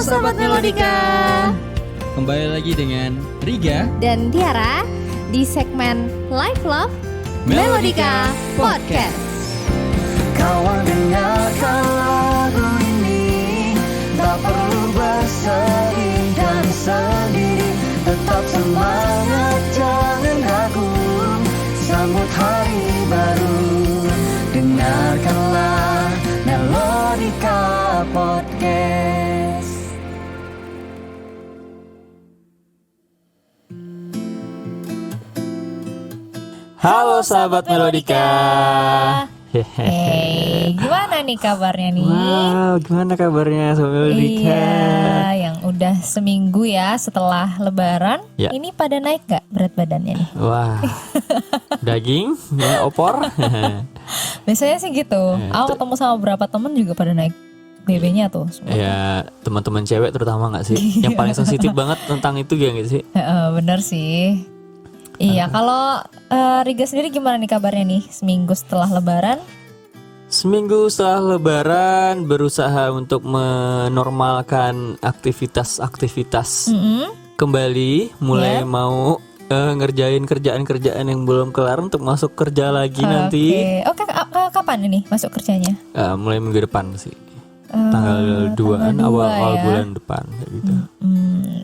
Halo Sahabat Melodika. Kembali lagi dengan Riga dan Tiara di segmen Life Love Melodika Podcast. Kawan dengarkan lagu ini, tak perlu bersedih dan sendiri. Tetap semangat, jangan ragu, sambut hari baru. Dengarkanlah Melodika Podcast. Halo sahabat Melodika. Hey, gimana nih kabarnya nih? Wow, gimana kabarnya sahabat Melodika? Iya, yang udah seminggu ya setelah Lebaran. Ya. Ini pada naik gak berat badannya nih? Wah, daging, ya, opor. Biasanya sih gitu. Aku ketemu sama beberapa temen juga pada naik BB-nya tuh semua. Ya, teman-teman cewek terutama nggak sih? Yang paling sensitif banget tentang itu ya nggak sih? Bener sih. Iya, kalau Riga sendiri gimana nih kabarnya nih seminggu setelah Lebaran? Seminggu setelah Lebaran berusaha untuk menormalkan aktivitas kembali, mulai mau ngerjain kerjaan-kerjaan yang belum kelar untuk masuk kerja lagi nanti. Oke, kapan ini masuk kerjanya? Mulai minggu depan sih. Tanggal 2-an awal ya. bulan depan kayak gitu.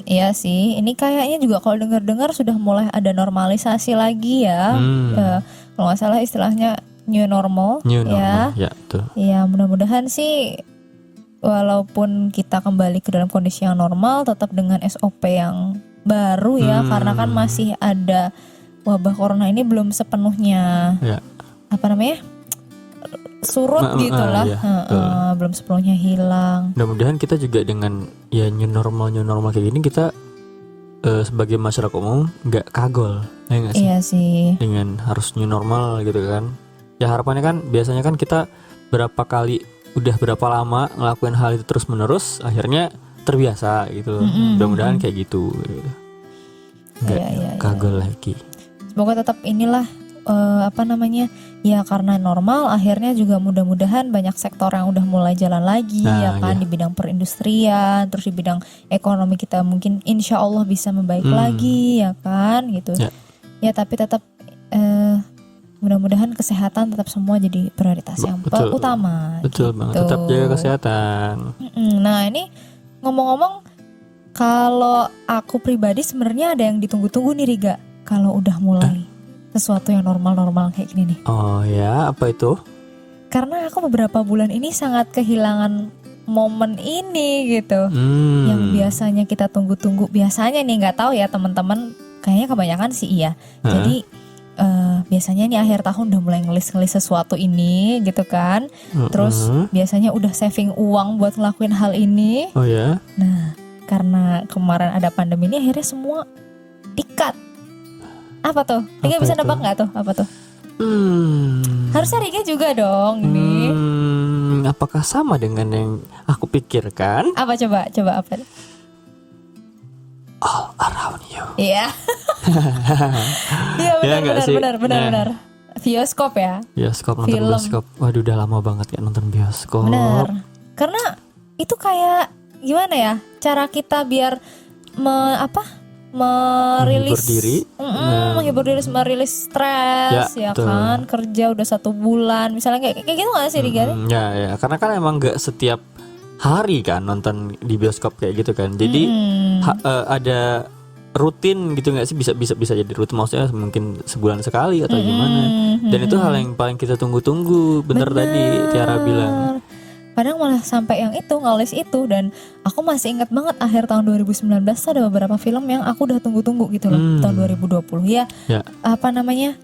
Iya sih, ini kayaknya juga kalau dengar-dengar sudah mulai ada normalisasi lagi ya. Kalau nggak salah istilahnya new normal. New normal, ya betul. Ya mudah-mudahan sih walaupun kita kembali ke dalam kondisi yang normal, tetap dengan SOP yang baru ya, karena kan masih ada wabah corona ini belum sepenuhnya surut gitulah, belum sepenuhnya hilang. Mudah-mudahan kita juga dengan ya new normal kayak gini kita sebagai masyarakat umum nggak kagol, ya nggak sih? Iya sih. Dengan harus new normal gitu kan. Ya harapannya kan biasanya kan kita udah berapa lama ngelakuin hal itu terus menerus, akhirnya terbiasa gitu. Mudah-mudahan kayak gitu. Nggak kagol lagi. Semoga tetap inilah ya karena normal akhirnya juga mudah-mudahan banyak sektor yang udah mulai jalan lagi di bidang perindustrian, terus di bidang ekonomi kita mungkin insya Allah bisa membaik lagi ya kan gitu ya tapi tetap mudah-mudahan kesehatan tetap semua jadi prioritas yang utama. Betul gitu. banget, tetap jaga kesehatan. Nah ini ngomong-ngomong, kalau aku pribadi sebenarnya ada yang ditunggu-tunggu nih Riga kalau udah mulai sesuatu yang normal-normal kayak gini nih. Oh ya, apa itu? Karena aku beberapa bulan ini sangat kehilangan momen ini gitu. Yang biasanya kita tunggu-tunggu. Biasanya nih nggak tahu ya teman-teman, kayaknya kebanyakan sih iya. Jadi biasanya nih akhir tahun udah mulai ngelis-ngelis sesuatu ini gitu kan. Terus biasanya udah saving uang buat ngelakuin hal ini. Oh ya. Nah, karena kemarin ada pandemi ini akhirnya semua di-cut. Apa tuh? Riga bisa nebak nggak tuh? Apa tuh? Harusnya Riga juga dong ini. Apakah sama dengan yang aku pikirkan? Apa coba apa? All around you. Iya. Iya benar. Bioskop ya. Nonton bioskop. Waduh udah lama banget ya nonton bioskop. Benar. Karena itu kayak gimana ya? Cara kita biar menghibur diri, merilis stres ya kan, kerja udah 1 bulan misalnya kayak gitu nggak sih Riga? Ya karena kan emang nggak setiap hari kan nonton di bioskop kayak gitu kan, jadi ada rutin gitu nggak sih, bisa jadi rutin, maksudnya mungkin sebulan sekali atau gimana, dan itu hal yang paling kita tunggu-tunggu. Bener tadi Tiara bilang. Kadang malah sampai yang itu ngelis itu, dan aku masih ingat banget akhir tahun 2019 tuh ada beberapa film yang aku udah tunggu-tunggu gitu loh. Tahun 2020 ya.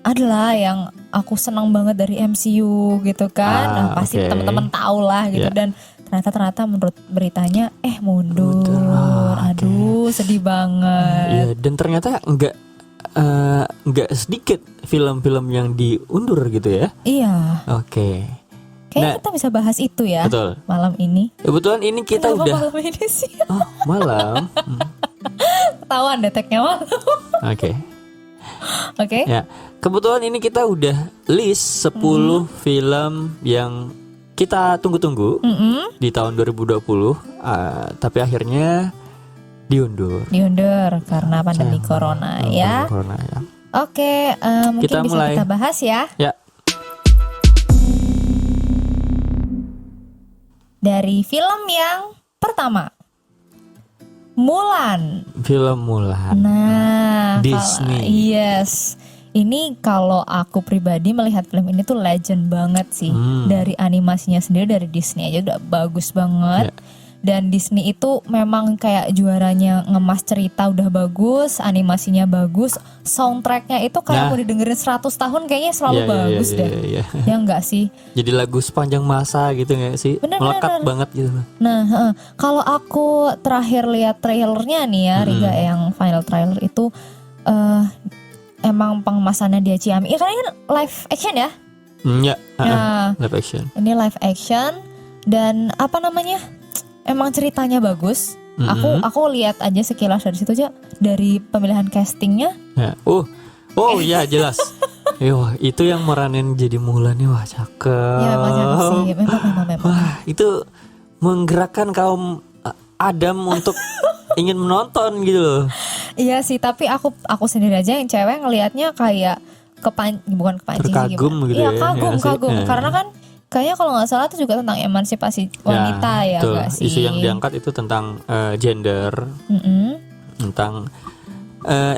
Adalah yang aku senang banget dari MCU gitu kan. Pasti teman-teman tahu lah gitu. Dan ternyata menurut beritanya mundur. Aduh sedih banget. Dan ternyata nggak sedikit film-film yang diundur gitu ya. Iya. Oke. Kayaknya kita bisa bahas itu ya. Betul. Malam ini. Kebetulan ini kita Kenapa udah malam ini sih? Oh malam. Ketahuan deteknya malam. Oke. Ya, kebetulan ini kita udah list 10 film yang kita tunggu-tunggu di tahun 2020, tapi akhirnya diundur karena pandemi corona ya. Oke, mungkin kita bisa mulai. kita bahas ya. Ya. Dari film yang pertama, Mulan. Film Mulan. Nah, Disney. Yes. Ini kalau aku pribadi melihat film ini tuh legend banget sih. Dari animasinya sendiri dari Disney aja udah bagus banget. Dan Disney itu memang kayak juaranya ngemas cerita udah bagus, animasinya bagus, soundtracknya itu kayak mau didengerin 100 tahun kayaknya selalu bagus deh. Ya enggak sih? Jadi lagu sepanjang masa gitu nggak sih? Melekat banget gitu. Nah, kalau aku terakhir lihat trailernya nih ya, Riga, yang final trailer itu emang pengemasannya dia ciamik. Ya karena ini live action ya? Live action. Ini live action dan apa namanya? Emang ceritanya bagus. Aku lihat aja sekilas dari situ aja, dari pemilihan castingnya. Ya. Ya jelas. Wah, itu yang meranin jadi Mulan nih, wah cakep. Ya memang cakep sih, memang. Wah, itu menggerakkan kaum Adam untuk ingin menonton gitu loh. Iya sih, tapi aku sendiri aja yang cewek ngelihatnya kayak bukan kepancing sih, terkagum gitu ya. Ya, kagum. Karena kan kayaknya kalau nggak salah itu juga tentang emansipasi wanita ya nggak sih? Isu yang diangkat itu tentang gender, tentang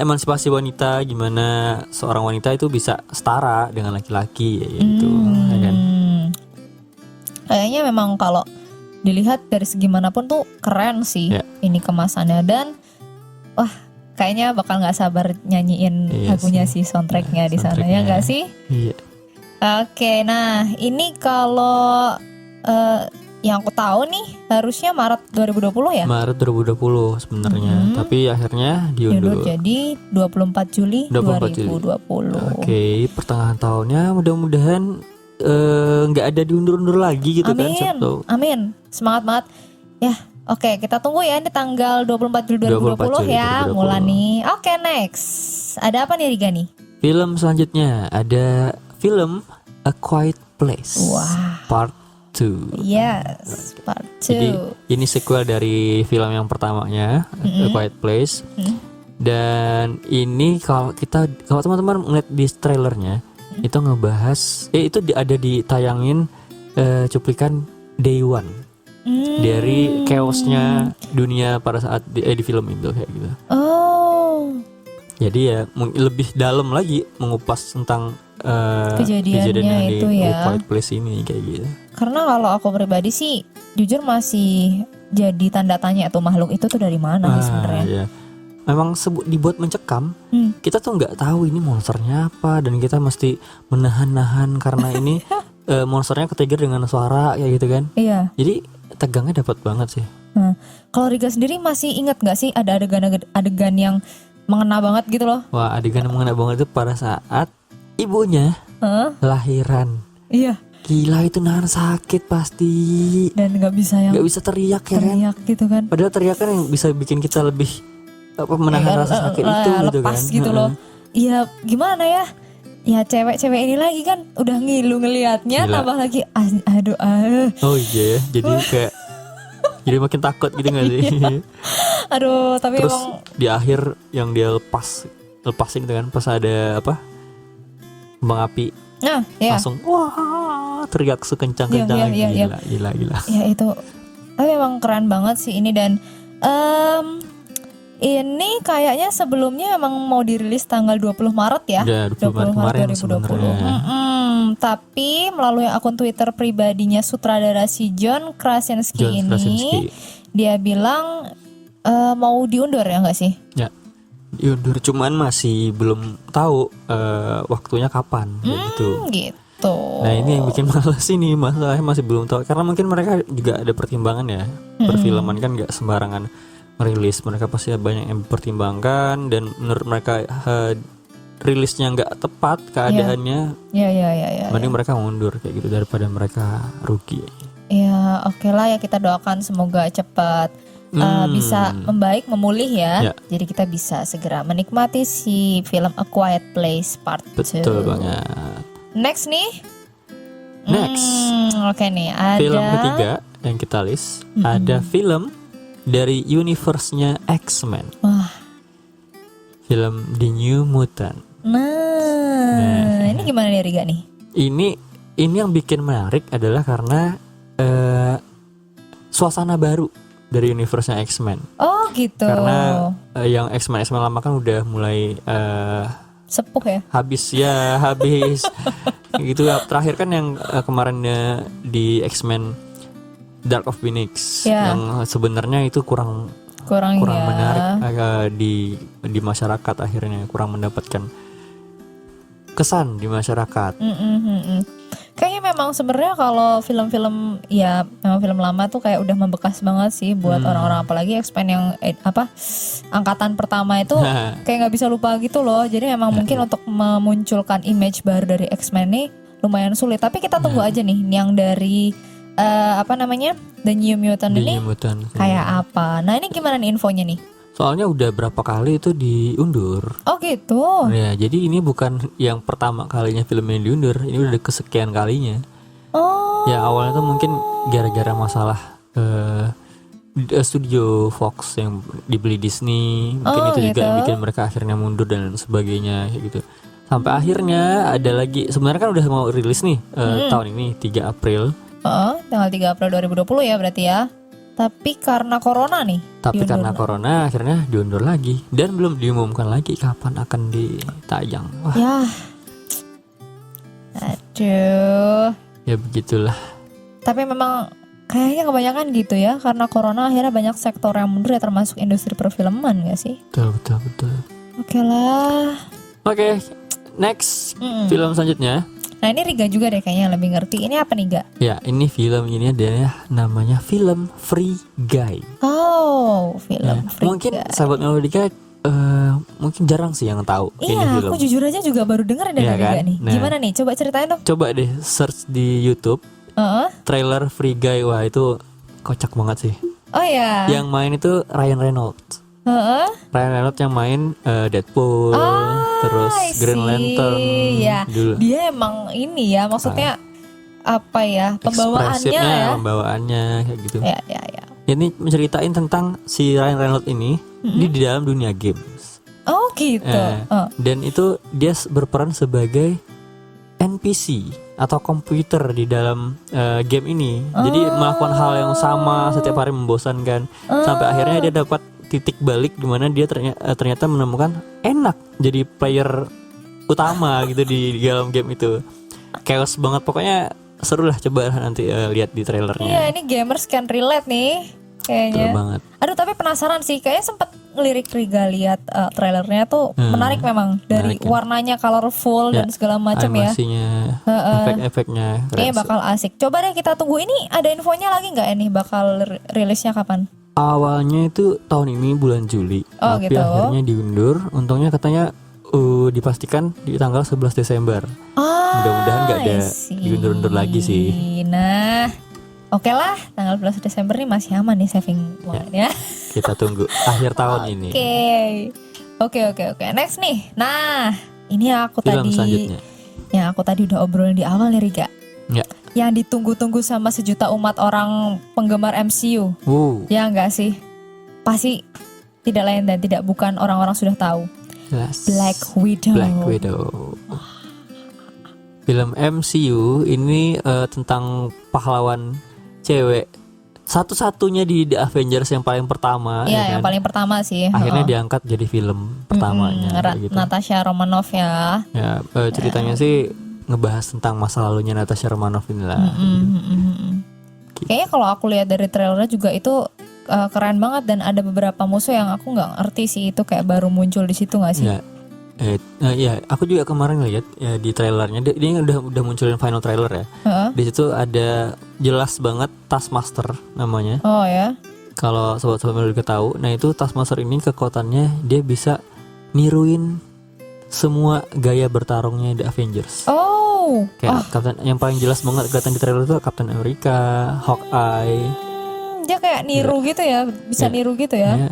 emansipasi wanita, gimana seorang wanita itu bisa setara dengan laki-laki gitu, ya kan? Kayaknya memang kalau dilihat dari segi manapun tuh keren sih ini kemasannya, dan wah kayaknya bakal nggak sabar nyanyiin lagunya sih, soundtracknya di sana ya nggak sih? Iya. Oke, nah ini kalau yang aku tahu nih harusnya Maret 2020 ya? Maret 2020 sebenarnya, tapi akhirnya diundur jadi 24 Juli 2020. Oke, pertengahan tahunnya mudah-mudahan nggak ada diundur-undur lagi gitu. Amin. Semangat banget. Ya, oke, kita tunggu ya di tanggal 24 Juli 2020 ya, Mulan nih. Oke, next. Ada apa nih Riga nih? Film selanjutnya ada film A Quiet Place. Part 2. Yes, Part 2. Jadi ini sequel dari film yang pertamanya, A Quiet Place. Dan ini kalau teman-teman ngeliat di trailernya, itu ngebahas itu ada ditayangin cuplikan Day One dari chaosnya dunia pada saat di film itu kayak gitu. Jadi ya lebih dalam lagi mengupas tentang kejadiannya itu di ya. Quiet Place ini kayak gitu. Karena kalau aku pribadi sih jujur masih jadi tanda tanya tuh makhluk itu tuh dari mana sih sebenarnya. Iya. Memang dibuat mencekam. Kita tuh nggak tahu ini monsternya apa, dan kita mesti menahan-nahan karena ini monsternya ketrigger dengan suara kayak gitu kan. Iya. Jadi tegangnya dapat banget sih. Nah, kalau Riga sendiri masih ingat nggak sih ada adegan yang mengena banget gitu loh? Wah, adegan yang mengena banget itu pada saat ibunya lahiran. Iya. Gila, itu nahan sakit pasti. Dan nggak bisa teriak ya kan? Gitu kan? Padahal teriakan yang bisa bikin kita lebih menahan rasa sakit itu gitu kan? Lepas gitu loh. Iya, gimana ya? Ya cewek-cewek ini lagi kan udah ngilu ngelihatnya, tambah lagi aduh. Oh iya, jadi kayak jadi makin takut gitu nggak sih? Aduh, tapi terus emang di akhir yang dia lepasin gitu kan, pas ada kembang api, langsung wah teriak sekencang-kencang gila. Ya itu, tapi emang keren banget sih ini. Dan ini kayaknya sebelumnya emang mau dirilis tanggal 20 Maret ya, 20 Maret 2020. Tapi melalui akun Twitter pribadinya sutradara si John Krasinski ini, dia bilang mau diundur ya nggak sih? Ya, diundur, cuman masih belum tahu waktunya kapan gitu. Nah ini yang bikin males ini, masalahnya masih belum tahu karena mungkin mereka juga ada pertimbangan ya. Perfilman kan nggak sembarangan rilis, mereka pasti banyak yang dipertimbangkan, dan menurut mereka rilisnya nggak tepat keadaannya. Mending mereka mundur kayak gitu daripada mereka rugi. Ya oke lah ya, kita doakan semoga cepat bisa membaik, memulih ya. Jadi kita bisa segera menikmati si film A Quiet Place Part 2. Betul banget. Next nih Next, Oke nih, ada film ketiga yang kita list ada film dari universe-nya X-Men. Wah. Film The New Mutant. Nah, ini gimana nih Riga nih? Ini yang bikin menarik adalah karena suasana baru dari universe-nya X-Men. Oh gitu. Karena yang X-Men lama kan udah mulai sepuh ya. Habis gitu. Terakhir kan yang kemarinnya di X-Men Dark of Phoenix yang sebenarnya itu kurang menarik di masyarakat, akhirnya kurang mendapatkan kesan di masyarakat. Kayaknya memang sebenarnya kalau film-film ya memang film lama tuh kayak udah membekas banget sih buat orang-orang, apalagi X-Men yang angkatan pertama itu kayak nggak bisa lupa gitu loh. Jadi memang mungkin untuk memunculkan image baru dari X-Men nih lumayan sulit. Tapi kita tunggu aja nih yang dari The New Mutant ini kayak apa. Nah ini gimana nih infonya nih? Soalnya udah berapa kali itu diundur. Oh gitu. Ya, jadi ini bukan yang pertama kalinya film ini diundur, ini udah kesekian kalinya. Oh. Ya awalnya tuh mungkin gara-gara masalah studio Fox yang dibeli Disney, mungkin itu juga yang bikin mereka akhirnya mundur dan sebagainya kayak gitu. Sampai akhirnya ada lagi, sebenarnya kan udah mau rilis nih tahun ini 3 April. Tanggal 3 April 2020 ya berarti ya. Tapi karena corona nih. Tapi karena corona akhirnya diundur lagi dan belum diumumkan lagi kapan akan ditayang. Wah. Ya. Aduh. Ya begitulah. Tapi memang kayaknya kebanyakan gitu ya, karena corona akhirnya banyak sektor yang mundur ya, termasuk industri perfilman gak sih? Betul. Oke lah. Oke, next film selanjutnya. Nah ini Riga juga deh kayaknya yang lebih ngerti. Ini apa nih Ga? Ya ini film ini adalah namanya film Free Guy. Oh film Free mungkin Guy. sahabat Melodika mungkin jarang sih yang tahu ini film. Iya aku jujur aja juga baru denger dari Riga nih. Nah, gimana nih coba ceritain dong. Coba deh search di YouTube trailer Free Guy. Wah itu kocak banget sih. Oh ya. Yang main itu Ryan Reynolds. Ryan Reynolds yang main Deadpool, terus Green Lantern ya. dulu. Dia emang ini ya, maksudnya apa ya, pembawaannya kayak gitu. Ya. Ini menceritain tentang si Ryan Reynolds ini di dalam dunia games. Oh gitu. Dan itu dia berperan sebagai NPC atau komputer di dalam game ini. Jadi melakukan hal yang sama setiap hari, membosankan. Sampai akhirnya dia dapat titik balik di mana dia ternyata menemukan enak jadi player utama gitu di dalam game itu. Chaos banget pokoknya, seru lah, coba nanti lihat di trailernya. Iya, ini gamers can relate nih kayaknya. Betul banget. Aduh, tapi penasaran sih, kayaknya sempet ngelirik Riga lihat trailernya tuh menarik memang, dari warnanya colorful dan segala macam ya. Animasinya, efek-efeknya. Kayaknya bakal asik. Coba deh kita tunggu, ini ada infonya lagi nggak ini bakal rilisnya kapan? Awalnya itu tahun ini bulan Juli, tapi gitu. akhirnya diundur. Untungnya katanya dipastikan di tanggal 11 Desember. Mudah-mudahan nggak ada diundur-undur lagi sih. Nah, oke lah, tanggal 11 Desember nih masih aman nih saving uang ya. Kita tunggu akhir tahun ini. Oke. Next nih. Nah, ini Film selanjutnya. Yang aku tadi udah obrolin di awal nih Riga. Ya. Yang ditunggu-tunggu sama sejuta umat orang penggemar MCU. Ya enggak sih? Pasti tidak lain dan tidak bukan orang-orang sudah tahu. Jelas. Black Widow. Film MCU ini tentang pahlawan cewek satu-satunya di The Avengers yang paling pertama. Iya, yang paling pertama sih. Akhirnya diangkat jadi film pertamanya. Gitu. Natasha Romanoff ya. Ya, ceritanya sih ngebahas tentang masa lalunya Natasha Romanoff inilah. Kayaknya kalau aku lihat dari trailernya juga itu keren banget, dan ada beberapa musuh yang aku nggak ngerti sih itu kayak baru muncul di situ nggak sih? Ya, aku juga kemarin lihat ya di trailernya. Dia udah munculin final trailer ya. Di situ ada jelas banget Taskmaster namanya. Oh ya. Kalau sobat-sobat Melodika tahu, nah itu Taskmaster ini kekuatannya dia bisa niruin semua gaya bertarungnya The Avengers. Kayak Captain, yang paling jelas banget kelihatan di trailer itu Captain America, Hawkeye. Dia kayak niru gitu ya, bisa niru gitu ya.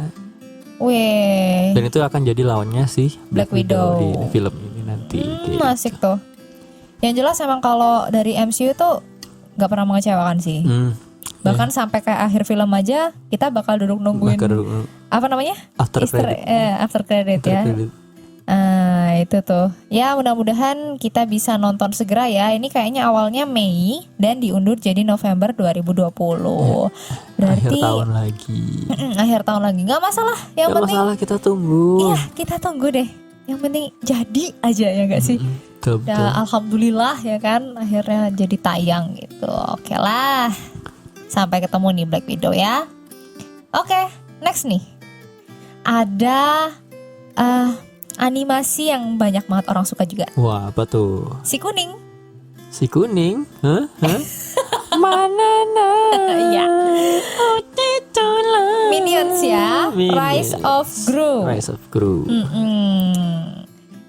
Weh. Dan itu akan jadi lawannya sih Black Widow di film ini nanti. Asik tuh. Yang jelas emang kalau dari MCU tuh nggak pernah mengecewakan sih. Bahkan sampai kayak akhir film aja kita bakal duduk nungguin apa namanya? After credit ya. Itu tuh. Ya mudah-mudahan kita bisa nonton segera ya. Ini kayaknya awalnya Mei dan diundur jadi November 2020. Berarti akhir tahun lagi. Akhir tahun lagi. Nggak masalah. Yang Nggak penting masalah, kita tunggu. Iya, kita tunggu deh. Yang penting jadi aja ya nggak sih? Betul. Alhamdulillah ya kan akhirnya jadi tayang gitu. Oke lah. Sampai ketemu nih Black Widow ya. Oke, next nih. Ada animasi yang banyak banget orang suka juga. Wah, apa tuh? Si kuning. Si kuning? Hah? Mana Iya. Minions ya. Rise of Gru. Rise of Gru.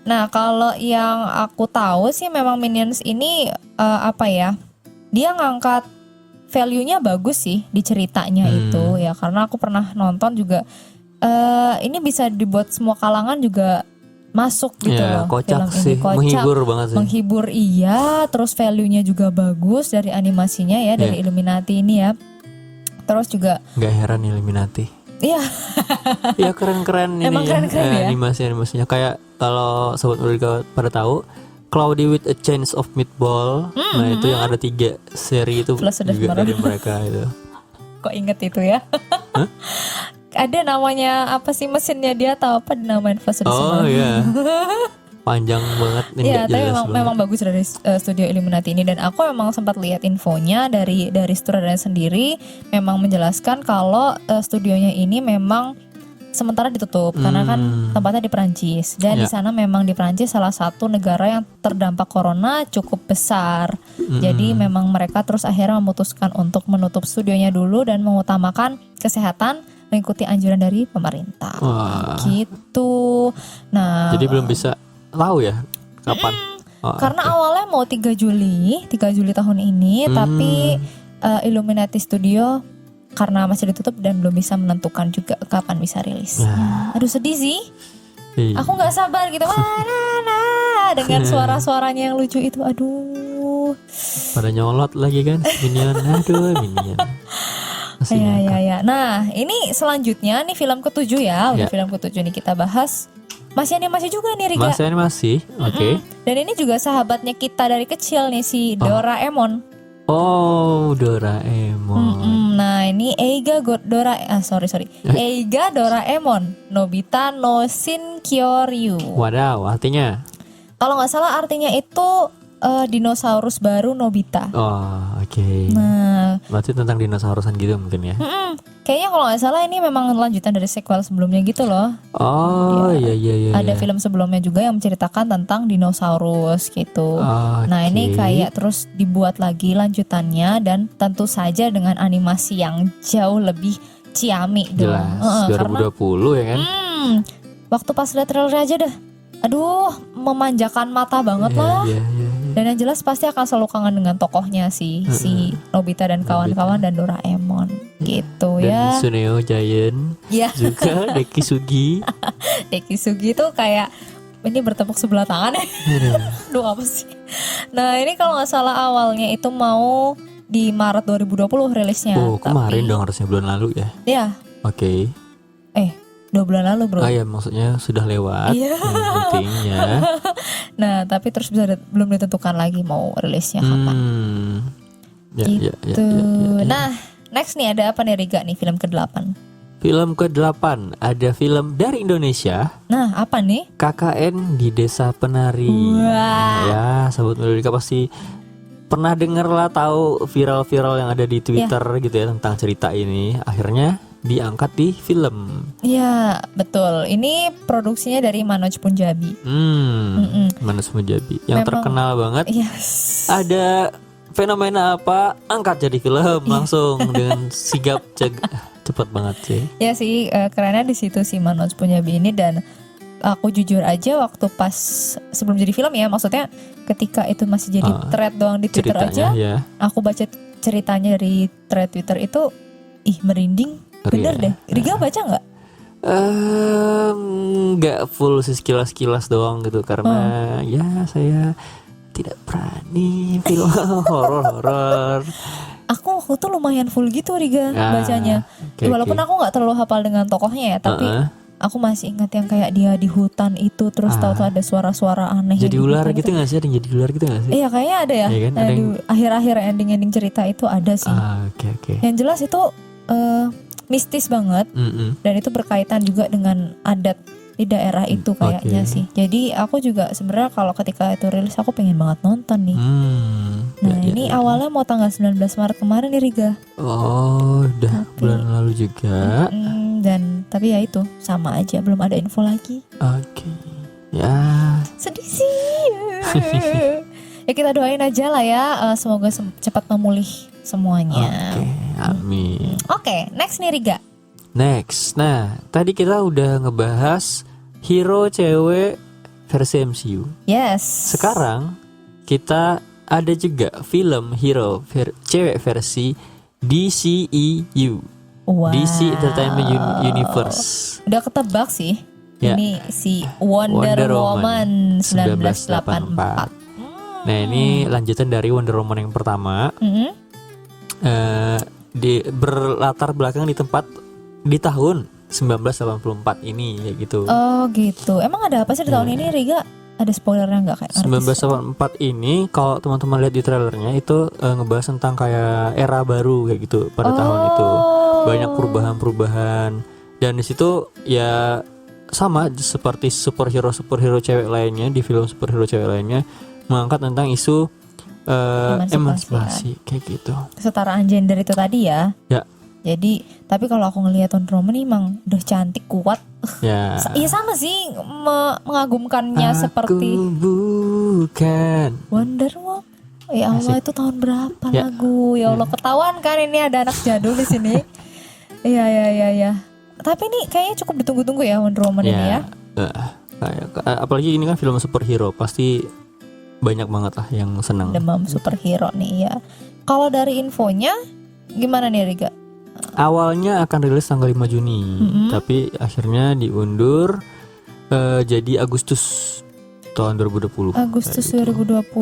Nah, kalau yang aku tahu sih memang Minions ini apa ya? Dia ngangkat value-nya bagus sih di ceritanya itu ya, karena aku pernah nonton juga. Ini bisa dibuat semua kalangan juga masuk gitu loh. Kocak film sih, ini kocak, menghibur banget sih. Menghibur iya, terus value-nya juga bagus dari animasinya ya, dari Illuminati ini ya. Terus juga nggak heran Illuminati. Iya. Ya keren-keren ini. Emang keren-keren ya. Animasinya kayak kalau sobat Ulrika pada tahu Cloudy with a Chance of Meatball. Nah itu yang ada 3 seri itu juga dari mereka itu. Kok inget itu ya? Huh? Ada namanya apa sih mesinnya dia atau apa dinamain Flash of the Oh iya. Panjang banget nih. Iya, tapi memang bagus dari studio Illuminati ini, dan aku memang sempat lihat infonya dari sutradara sendiri memang menjelaskan kalau studionya ini memang sementara ditutup karena kan tempatnya di Perancis dan di sana memang di Perancis salah satu negara yang terdampak corona cukup besar. Jadi memang mereka terus akhirnya memutuskan untuk menutup studionya dulu dan mengutamakan kesehatan, mengikuti anjuran dari pemerintah. Wah. Gitu. Nah, jadi belum bisa tahu ya kapan. Karena awalnya mau 3 Juli tahun ini, tapi Illuminati Studio karena masih ditutup dan belum bisa menentukan juga kapan bisa rilis. Aduh sedih sih. Aku nggak sabar gitu. Dengan suara-suaranya yang lucu itu. Aduh. Pada nyolot lagi kan Minion. Aduh Minion. Ya. Nah ini selanjutnya nih film ke-7 ya. Udah film ke-7 nih kita bahas. Masih animasi juga nih Riga. Masih animasi, oke. Dan ini juga sahabatnya kita dari kecil nih, si Doraemon. Oh, Doraemon. Nah ini Eiga Doraemon Nobita no Shinkyoryu. Wadaw, artinya? Kalau nggak salah artinya itu dinosaurus baru Nobita. Oh, oke. Nah, berarti tentang dinosaurusan gitu mungkin ya? Kayaknya kalau nggak salah ini memang lanjutan dari sequel sebelumnya gitu loh. Oh, iya. Ada film sebelumnya juga yang menceritakan tentang dinosaurus gitu. Okay. Nah ini kayak terus dibuat lagi lanjutannya dan tentu saja dengan animasi yang jauh lebih ciamik dong. Jelas, 2020 ya kan? Waktu pas lihat trailer aja dah, aduh memanjakan mata banget lah. Iya. Dan yang jelas pasti akan selalu kangen dengan tokohnya si Nobita dan kawan-kawan dan Doraemon gitu dan ya. Dan Suneo Giant juga Deki Sugi. Deki Sugi tuh kayak ini bertepuk sebelah tangan ya. Duh apa sih. Nah ini kalau gak salah awalnya itu mau di Maret 2020 rilisnya. Oh kemarin dong, harusnya bulan lalu ya. Iya. Oke. 2 bulan lalu bro. Ya maksudnya sudah lewat. Iya. Pentingnya. Nah tapi terus belum ditentukan lagi mau rilisnya kapan. Ya. Nah next nih ada apa nih Riga nih film ke-8? Film ke-8 ada film dari Indonesia. Nah apa nih? KKN di Desa Penari. Wah. Ya sahabat Melodika pasti pernah denger lah, tahu viral-viral yang ada di Twitter gitu ya tentang cerita ini. Akhirnya diangkat di film. Iya betul. Ini produksinya dari Manoj Punjabi. Manoj Punjabi yang memang terkenal banget. Yes. Ada fenomena apa? Angkat jadi film langsung dengan sigap cepet banget sih. Ya sih kerennya di situ si Manoj Punjabi ini. Dan aku jujur aja waktu pas sebelum jadi film ya, maksudnya ketika itu masih jadi thread doang di Twitter aja, aku baca ceritanya dari thread Twitter itu, merinding. Bener deh. Riga baca nggak? Nggak full sih, sekilas-kilas doang gitu karena ya saya tidak berani film horor. Aku waktu itu lumayan full gitu Riga bacanya. Walaupun aku nggak terlalu hafal dengan tokohnya ya, tapi aku masih ingat yang kayak dia di hutan itu terus tahu-tahu ada suara-suara aneh. Jadi ular gitu nggak sih? Ada yang jadi ular gitu nggak sih? Iya kayaknya ada ya. Kan? Nah, di akhir-akhir ending cerita itu ada sih. Yang jelas itu mistis banget dan itu berkaitan juga dengan adat di daerah itu kayaknya sih. Jadi aku juga sebenarnya kalau ketika itu rilis aku pengen banget nonton nih. Nah ini awalnya mau tanggal 19 Maret kemarin nih Riga. Oh udah bulan lalu juga. Dan tapi ya itu sama aja belum ada info lagi. Ya sedih sih. Ya kita doain aja lah ya, semoga cepat memulih semuanya. Amin. Oke, next nih Riga. Next, nah tadi kita udah ngebahas hero cewek versi MCU. Yes. Sekarang kita ada juga film hero cewek versi DCEU. DC Entertainment Universe. Udah ketebak sih. Ini si Wonder Woman 1984. Nah ini lanjutan dari Wonder Woman yang pertama. Berlatar belakang di tahun 1984 ini ya gitu. Oh gitu. Emang ada apa sih di tahun ini Riga? Ada spoilernya nggak kayak? 1984 ini kalau teman-teman lihat di trailernya itu ngebahas tentang kayak era baru kayak gitu pada tahun itu. Banyak perubahan-perubahan dan di situ ya sama seperti superhero cewek lainnya di film superhero cewek lainnya mengangkat tentang isu emansipasi kayak gitu. Kesetaraan gender itu tadi ya. Ya. Jadi, tapi kalau aku ngelihat Wonder Woman emang udah cantik, kuat. Ya. Iya sama sih mengagumkannya seperti. Bukan. Wonder Woman. Ya Allah itu tahun berapa lagu? Ya Allah ketahuan kan ini ada anak jadul di sini. Iya. Tapi ini kayaknya cukup ditunggu-tunggu ya Wonder Woman ini ya. Apalagi ini kan film superhero, pasti banyak banget lah yang senang. Demam superhero nih ya. Kalau dari infonya gimana nih Riga? Awalnya akan rilis tanggal 5 Juni, tapi akhirnya diundur jadi Agustus tahun 2020. Agustus 2020.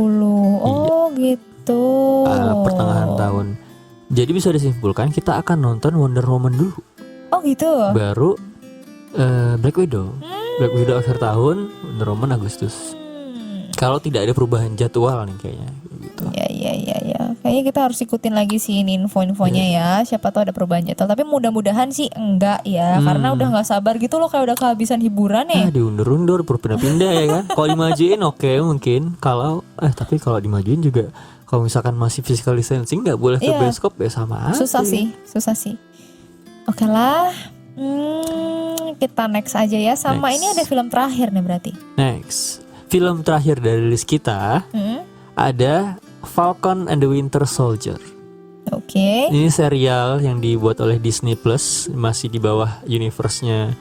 Oh gitu. Pertengahan tahun. Jadi bisa disimpulkan kita akan nonton Wonder Woman dulu. Oh gitu. Baru Black Widow. Black Widow akhir tahun, Wonder Woman Agustus. Kalau tidak ada perubahan jadwal nih kayaknya gitu. Ya. Kayaknya kita harus ikutin lagi sih ini info-infonya ya. Siapa tahu ada perubahan jadwal. Tapi mudah-mudahan sih enggak ya. Karena udah nggak sabar gitu loh kayak udah kehabisan hiburan ya. Diundur-undur, berpindah-pindah ya kan. Kalau dimajuin oke, mungkin. Tapi kalau dimajuin juga kalau misalkan masih physical distancing nggak boleh ke bioskop ya sama aja. Susah sih. Oke lah. Kita next aja ya. Sama ini ada film terakhir nih berarti. Next. Film terakhir dari list kita ada Falcon and the Winter Soldier. Oke. Ini serial yang dibuat oleh Disney Plus, masih di bawah universe-nya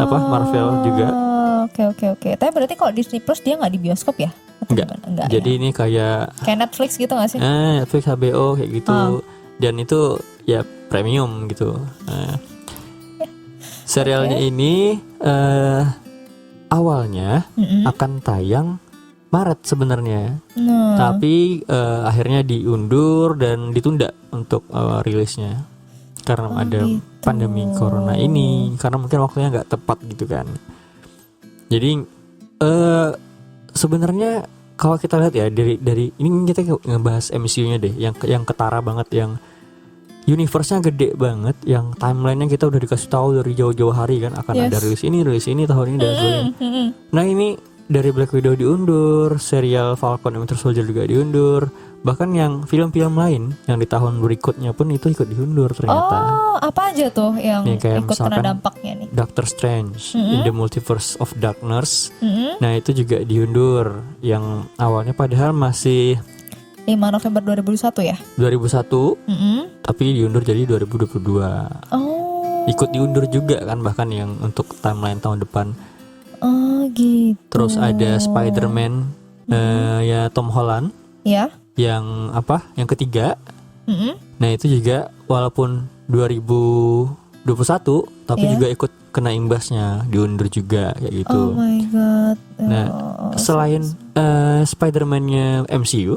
Marvel juga. Oke. Tapi berarti kalau Disney Plus dia nggak di bioskop ya? Enggak. Jadi ini kayak Netflix gitu nggak sih? Netflix, HBO kayak gitu. Dan itu ya premium gitu. Serialnya ini awalnya akan tayang Maret sebenarnya, tapi akhirnya diundur dan ditunda untuk rilisnya karena ada pandemi corona ini, karena mungkin waktunya nggak tepat gitu kan. Jadi sebenarnya kalau kita lihat ya dari ini kita ngebahas MCU-nya deh, yang ketara banget, yang universe-nya gede banget, yang timeline-nya kita udah dikasih tahu dari jauh-jauh hari kan akan ada rilis ini tahun ini dan sebagainya. Nah ini dari Black Widow diundur, serial Falcon and Winter Soldier juga diundur, bahkan yang film-film lain yang di tahun berikutnya pun itu ikut diundur ternyata. Oh, apa aja tuh yang ikut kena dampaknya nih? Doctor Strange in the Multiverse of Darkness. Nah itu juga diundur, yang awalnya padahal masih 5 November 2021 ya? 2001, tapi diundur jadi 2022. Ikut diundur juga kan, bahkan yang untuk timeline tahun depan. Oh gitu. Terus ada Spider-Man ya Tom Holland. Ya. Yang ketiga. Nah itu juga walaupun 2021 tapi juga ikut kena imbasnya, diundur juga kayak gitu. Oh my god. Nah, selain Spider-Man-nya MCU,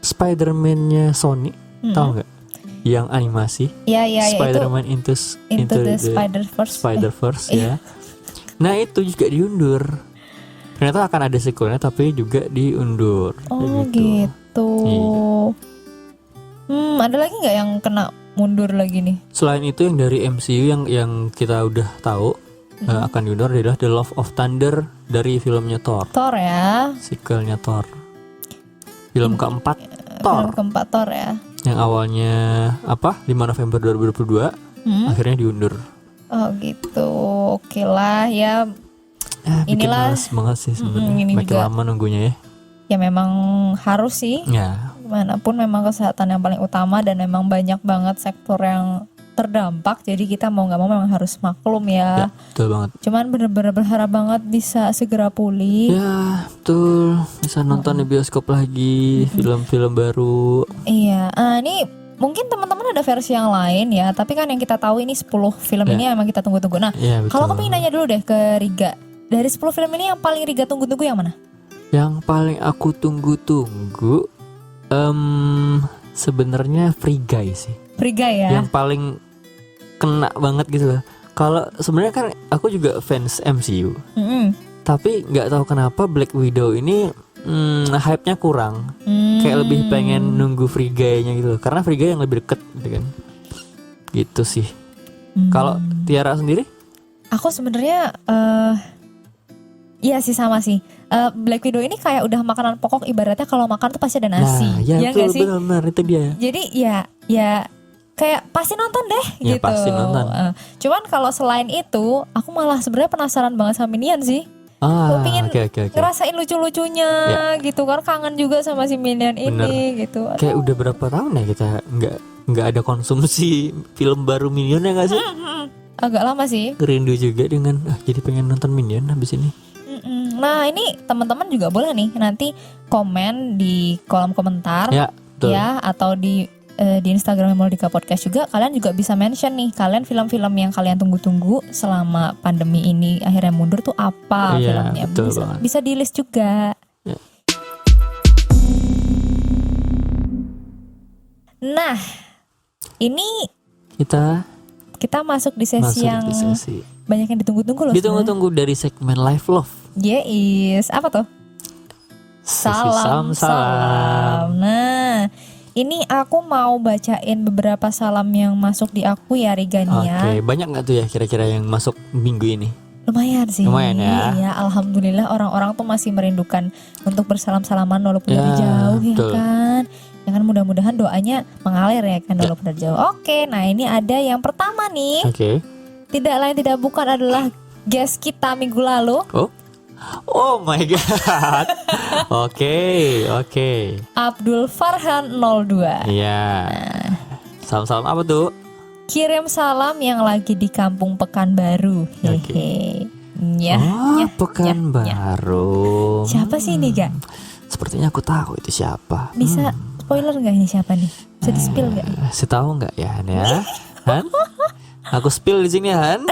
Spider-Man-nya Sony, tahu nggak? Yang animasi, ya, Spider-Man itu Into the Spider-Verse ya. Nah itu juga diundur. Ternyata akan ada sequelnya tapi juga diundur. Oh gitu. Iya. Ada lagi nggak yang kena mundur lagi nih? Selain itu yang dari MCU yang kita udah tahu akan diundur adalah The Love of Thunder dari filmnya Thor. Thor ya. Sequelnya Thor. Film keempat Thor. Film keempat Thor ya. Yang awalnya 5 November 2022 akhirnya diundur. Oh gitu. Oke lah ya. Inilah males banget sih sebenarnya. Makin lama nunggunya ya. Ya memang harus sih. Ya. Manapun memang kesehatan yang paling utama dan memang banyak banget sektor yang terdampak. Jadi kita mau nggak mau memang harus maklum ya. Betul banget. Cuman bener-bener berharap banget bisa segera pulih. Ya betul. Bisa nonton di bioskop lagi film-film baru. Iya. Ini mungkin teman-teman ada versi yang lain ya. Tapi kan yang kita tahu ini 10 film ini emang kita tunggu-tunggu. Nah kalau aku pengen nanya dulu deh ke Riga. Dari 10 film ini yang paling Riga tunggu-tunggu yang mana? Yang paling aku tunggu-tunggu sebenarnya Free Guy sih. Free Guy ya. Yang paling kena banget gitu loh. Kalau sebenarnya kan aku juga fans MCU. Tapi nggak tahu kenapa Black Widow ini hype-nya kurang. Kayak lebih pengen nunggu Free Guy-nya gitu loh. Karena Free Guy yang lebih deket gitu kan. Gitu sih. Kalau Tiara sendiri? Aku sebenarnya iya sih sama sih. Black Widow ini kayak udah makanan pokok, ibaratnya kalau makan tuh pasti ada nasi. Nah, ya betul, sih? Benar itu dia. Jadi ya kayak pasti nonton deh ya, gitu. Pasti nonton. Cuman kalau selain itu, aku malah sebenarnya penasaran banget sama Minion sih. Aku pengen ngerasain lucu-lucunya gitu kan, kangen juga sama si Minion ini gitu. Aduh. Kayak udah berapa tahun ya kita nggak ada konsumsi film baru Minion ya nggak sih? Agak lama sih. Rindu juga dengan jadi pengen nonton Minion habis ini. Nah ini teman-teman juga boleh nih nanti komen di kolom komentar ya atau di Instagram Melodika Podcast juga. Kalian juga bisa mention nih kalian film-film yang kalian tunggu-tunggu selama pandemi ini akhirnya mundur tuh apa filmnya. Bisa di list juga. Nah ini kita masuk di sesi yang banyak yang ditunggu-tunggu loh. Ditunggu-tunggu dari segmen Live Love. Yes, apa tuh? Salam. Nah, ini aku mau bacain beberapa salam yang masuk di aku ya Rigania. Oke, banyak nggak tuh ya kira-kira yang masuk minggu ini? Lumayan sih. Lumayan ya. Ya, alhamdulillah orang-orang tuh masih merindukan untuk bersalam-salaman walaupun dari jauh ya kan. Ya kan mudah-mudahan doanya mengalir ya kan walaupun dari jauh. Oke, nah ini ada yang pertama nih. Oke. Tidak lain tidak bukan adalah guest kita minggu lalu. Oh my god. Oke. Abdul Farhan 02. Iya. Salam-salam apa tuh? Kirim salam yang lagi di kampung Pekanbaru. Hehe. Pekanbaru. Siapa sih ini, Ga? Sepertinya aku tahu itu siapa. Bisa spoiler nggak ini siapa nih? Bisa di spill nggak? Saya tahu nggak ya, Han ya? Han? Aku spill di sini, Han.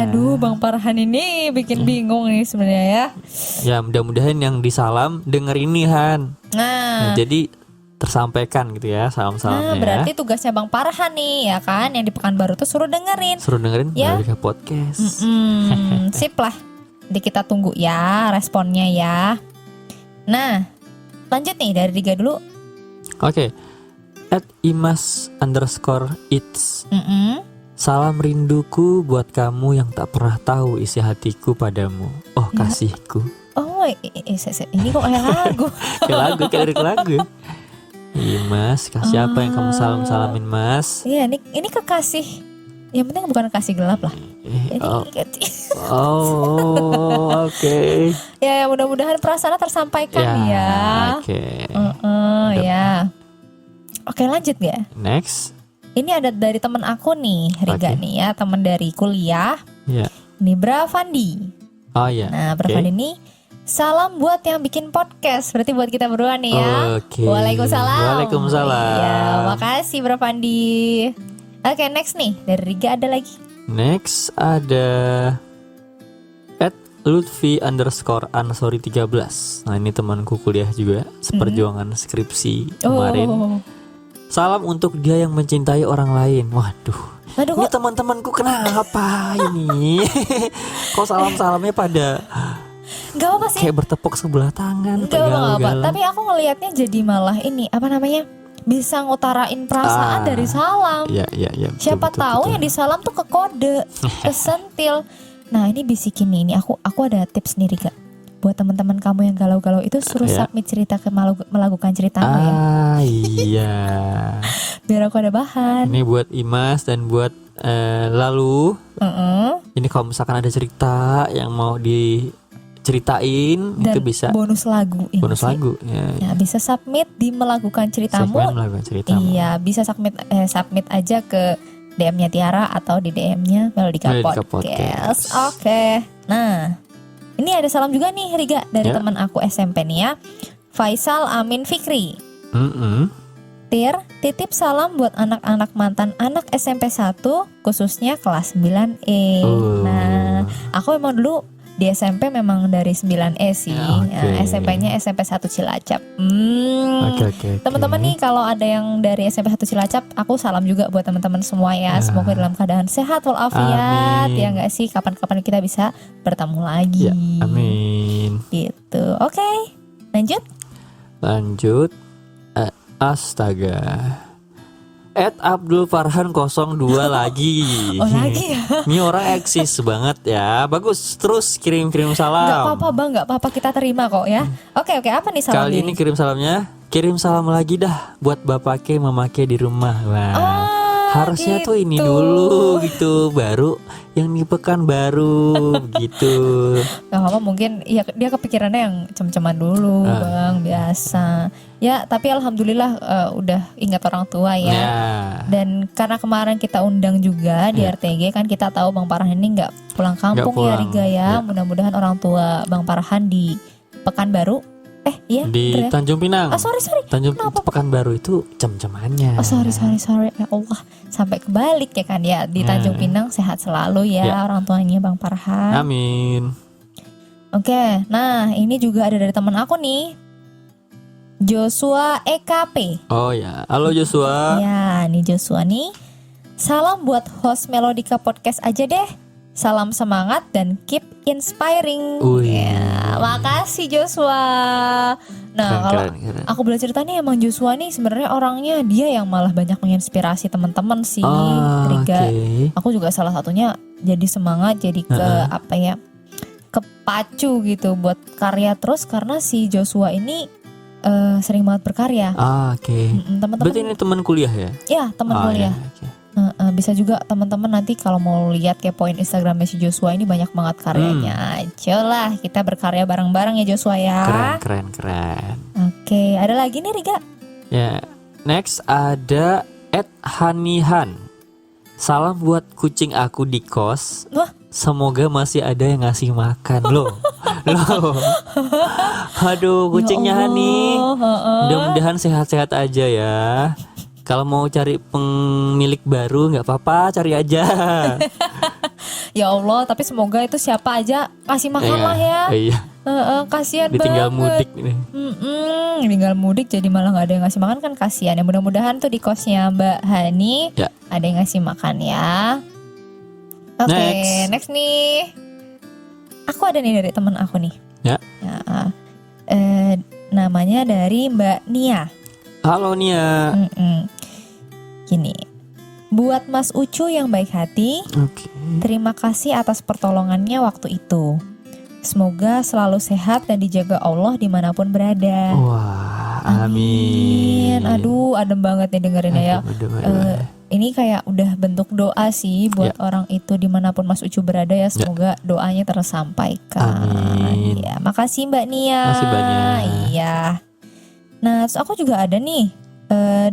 Aduh, Bang Farhan ini bikin bingung nih sebenarnya ya. Ya, mudah-mudahan yang disalam denger ini, Han. Nah, jadi tersampaikan gitu ya salam-salamnya. Nah, berarti tugasnya Bang Farhan nih ya kan, yang di Pekanbaru tuh suruh dengerin ya? Melodika Podcast. Sip lah. Jadi kita tunggu ya responnya ya. Nah, lanjut nih dari Riga dulu. Oke. @imas_its. Salam rinduku buat kamu yang tak pernah tahu isi hatiku padamu. Oh kasihku. Oh ini kok kayak lagu. Kayak lagu. Mas, kasih apa yang kamu salamin Mas? Iya, ini kekasih. Yang penting bukan kekasih gelap lah. Oke. Ya, mudah-mudahan perasaan tersampaikan ya. Oke. Ya. Oke, lanjut ya. Next. Ini ada dari teman aku nih, Riga nih ya, teman dari kuliah. Iya. Ini Bra Fandi. Oh iya. Nah, Bra Fandi ini salam buat yang bikin podcast. Berarti buat kita berdua nih ya. Oke. Waalaikumsalam. Waalaikumsalam. Iya, makasih Bro Pandi. Oke, next nih dari Riga ada lagi. Next ada @Lutfi_Ansori 13. Nah ini temanku kuliah juga, seperjuangan skripsi kemarin. Salam untuk dia yang mencintai orang lain. Waduh, Aduh, ini teman-temanku kenapa ini? Kok salam-salamnya pada Gak apa sih. kayak bertepuk sebelah tangan, Gak apa-apa. pegal-galan. Tapi aku ngelihatnya jadi malah ini apa namanya? Bisa ngutarain perasaan dari salam. Iya. Betul, Siapa betul, tahu betul. yang disalam tuh ke kode, kesentil. Nah ini bisikin nih, ini aku ada tips nih Riga. Buat teman-teman kamu yang galau-galau itu suruh Ya. submit cerita ke melakukan ceritamu ya. Iya. Biar aku ada bahan. Ini buat Imas dan buat Lalu. Heeh. Ini kalau misalkan ada cerita yang mau diceritain Dan itu bisa bonus lagu. Ya bonus nggak sih? lagu. Ya. Ya, bisa submit di melakukan ceritamu. Segmen melakukan ceritamu. Iya, bisa submit aja ke DM-nya Tiara atau di DM-nya Melodika Melodika Podcast. Podcast. Oke. Nah, ini ada salam juga nih Riga dari Ya. teman aku SMP nih ya. Faisal Amin Fikri. Tir, titip salam buat anak-anak mantan anak SMP 1 khususnya kelas 9E. Nah, aku memang dulu di SMP memang dari 9E sih. Oke. Nah, SMP-nya SMP 1 Cilacap. Oke. Teman-teman nih kalau ada yang dari SMP 1 Cilacap, aku salam juga buat teman-teman semua ya. Semoga dalam keadaan sehat walafiat. Amin. Ya enggak sih, kapan-kapan kita bisa bertemu lagi. Ya, amin. Gitu. Oke. Lanjut. Astaga. Abdul Farhan 02 lagi. Oh, lagi ya. Ini orang eksis banget ya. Bagus, terus kirim salam. Enggak apa-apa Bang, enggak apa-apa, kita terima kok ya. Oke, apa nih salam Kali ini kirim salamnya, kirim salam lagi dah buat bapake mamake di rumah. Wah. Harusnya tuh ini gitu. dulu gitu, baru yang di Pekanbaru gitu. Gak apa-apa, mungkin ya dia kepikirannya yang cem-ceman dulu Bang, biasa. Ya, tapi alhamdulillah udah ingat orang tua ya. Dan karena kemarin kita undang juga di RTG kan, kita tahu Bang Farhan ini nggak pulang kampung ya Riga ya. Mudah-mudahan orang tua Bang Farhan di Pekanbaru. Iya Di bener ya? Tanjung Pinang. Sorry. Tanjung Kenapa? Pekanbaru itu cem-cemannya. Sorry. Ya Allah, sampai kebalik ya kan ya. Di Tanjung Pinang sehat selalu ya orang tuanya Bang Farhan. Amin. Oke, nah ini juga ada dari teman aku nih, Joshua EKP. Oh ya, halo Joshua. Ya, nih Joshua nih. Salam buat host Melodika Podcast aja deh. Salam semangat dan keep inspiring. Ya, makasih Joshua. Nah, kalau aku boleh cerita nih, emang Joshua nih sebenarnya orangnya dia yang malah banyak menginspirasi teman-teman sih, Riga. Aku juga salah satunya jadi semangat, jadi kepacu gitu buat karya terus karena si Joshua ini sering banget berkarya. Teman-teman. Berarti ini teman kuliah ya? Ya, teman kuliah. Bisa juga teman-teman nanti kalau mau lihat kepoin Instagramnya si Joshua, ini banyak banget karyanya. Ayolah kita berkarya bareng-bareng ya Joshua ya. Keren. Oke, ada lagi nih Riga. Ya, next ada @hanihan. Salam buat kucing aku di kos. Wah. Semoga masih ada yang ngasih makan loh. Aduh, kucingnya Hani. Mudah-mudahan sehat-sehat aja ya. Kalau mau cari pemilik baru nggak apa-apa, cari aja. Ya Allah, tapi semoga itu siapa aja kasih makan lah ya. Iya. Kasihan Ditinggal banget. mudik nih. Tinggal mudik jadi malah nggak ada yang ngasih makan kan kasihan ya. Mudah-mudahan tuh di kosnya Mbak Hani ada yang ngasih makan ya. Oke, next nih. Aku ada nih dari teman aku nih. Namanya dari Mbak Nia. Halo Nia. Gini, buat Mas Ucu yang baik hati, terima kasih atas pertolongannya waktu itu. Semoga selalu sehat dan dijaga Allah dimanapun berada. Wah, amin. Aduh, adem banget nih dengerinnya ya. Ini kayak udah bentuk doa sih buat orang itu dimanapun Mas Ucu berada ya. Semoga doanya tersampaikan. Amin. Ya, makasih Mbak Nia. Makasih banyak. Iya. Nah, terus aku juga ada nih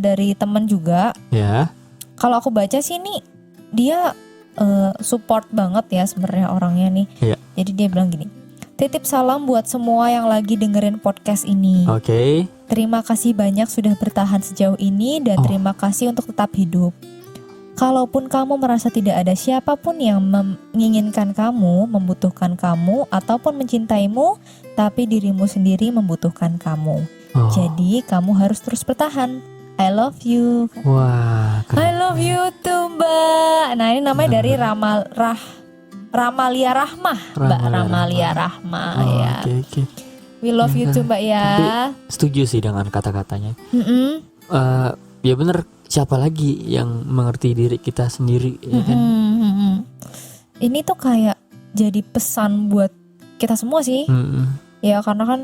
dari teman juga. Ya. Kalau aku baca sih nih dia support banget ya sebenarnya orangnya nih. Jadi dia bilang gini, titip salam buat semua yang lagi dengerin podcast ini. Terima kasih banyak sudah bertahan sejauh ini dan terima kasih untuk tetap hidup. Kalaupun kamu merasa tidak ada siapapun yang menginginkan kamu, membutuhkan kamu, ataupun mencintaimu, tapi dirimu sendiri membutuhkan kamu. Jadi kamu harus terus bertahan. I love you. Wah, keren. I love you too, Mbak. Nah, ini namanya dari Ramalia Rahmah, Mbak Ramalia Rahmah ya. Okay. We love you too, Mbak ya. Tapi setuju sih dengan kata-katanya. Ya bener, siapa lagi yang mengerti diri kita sendiri, ya kan? Ini tuh kayak jadi pesan buat kita semua sih. Ya karena kan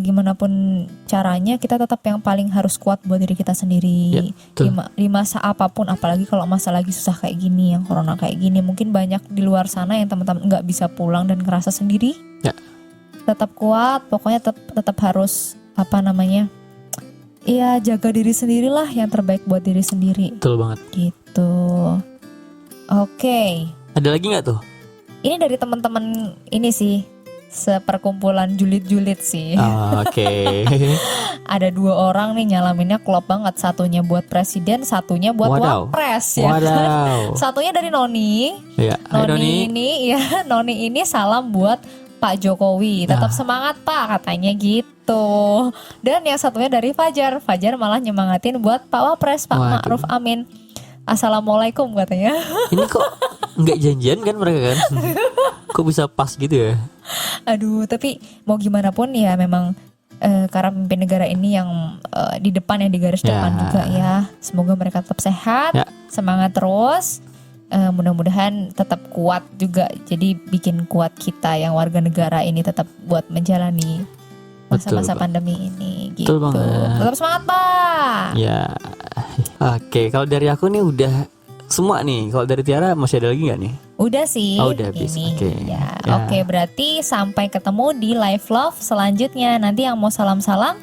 gimana pun caranya kita tetap yang paling harus kuat buat diri kita sendiri. Di masa apapun, apalagi kalau masa lagi susah kayak gini, yang corona kayak gini, mungkin banyak di luar sana yang teman-teman nggak bisa pulang dan ngerasa sendiri. Tetap kuat, pokoknya tetap harus ya jaga diri sendirilah, yang terbaik buat diri sendiri. Betul banget. Gitu. Oke. Ada lagi nggak tuh? Ini dari teman-teman ini sih, seperkumpulan julid-julid sih. Oke. Ada 2 orang nih nyalaminnya klop banget. Satunya buat presiden, satunya buat wapres ya kan? Satunya dari Noni. Ya, Noni ini salam buat Pak Jokowi. Tetap semangat Pak, katanya gitu. Dan yang satunya dari Fajar malah nyemangatin buat Pak Wapres, Pak Ma'ruf Amin. Assalamualaikum katanya. Ini kok nggak janjian kan mereka kan? Kok bisa pas gitu ya? Aduh, tapi mau gimana pun ya memang karena pemimpin negara ini yang di depan, yang di garis depan juga ya. Semoga mereka tetap sehat, semangat terus. Mudah-mudahan tetap kuat juga. Jadi bikin kuat kita yang warga negara ini tetap buat menjalani masa-masa pandemi ini gitu. Tetap semangat Pak. Ya. Oke, kalau dari aku nih udah semua nih. Kalau dari Tiara masih ada lagi nggak nih? Udah sih. Udah habis. Oke, berarti sampai ketemu di Live Love selanjutnya. Nanti yang mau salam-salam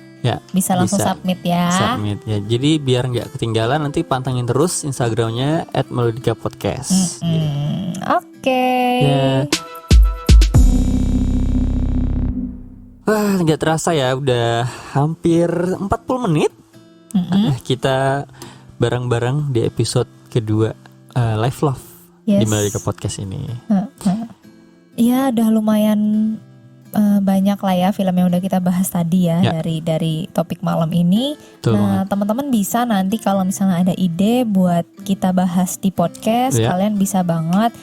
bisa langsung submit ya. Jadi biar nggak ketinggalan, nanti pantengin terus Instagramnya @melodikapodcast. Oke. Wah, nggak terasa ya, udah hampir 40 menit. Kita bareng-bareng di episode kedua Live Love di Melodika Podcast ini. Ya, udah lumayan banyak lah ya film yang udah kita bahas tadi ya, dari topik malam ini. Teman-teman bisa nanti kalau misalnya ada ide buat kita bahas di podcast, kalian bisa banget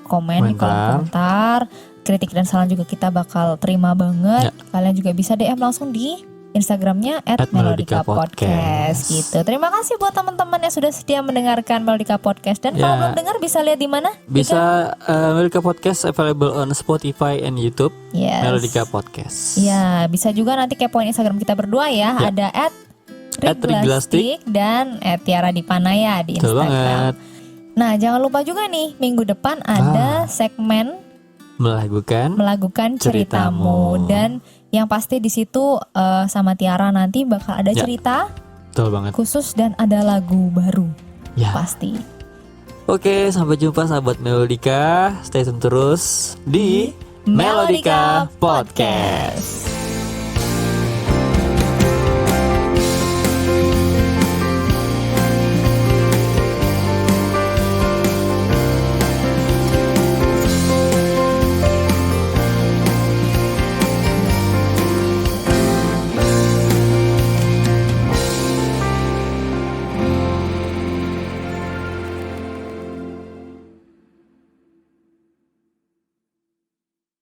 komen di kolom komentar. Kritik dan saran juga kita bakal terima banget. Kalian juga bisa DM langsung di Instagramnya @melodikapodcast gitu. Terima kasih buat teman-teman yang sudah setia mendengarkan Melodika Podcast. Dan kalau belum dengar bisa lihat di mana? Bisa Melodika Podcast available on Spotify and YouTube. Melodika Podcast. Ya, bisa juga nanti kepoin Instagram kita berdua ya. Ada @riglastik dan @tiaradipanaya di Instagram. Nah, jangan lupa juga nih, minggu depan ada segmen melakukan ceritamu. Dan yang pasti di situ sama Tiara nanti bakal ada cerita khusus dan ada lagu baru pasti. Oke, sampai jumpa sahabat Melodika. Stay tune terus di Melodika Podcast.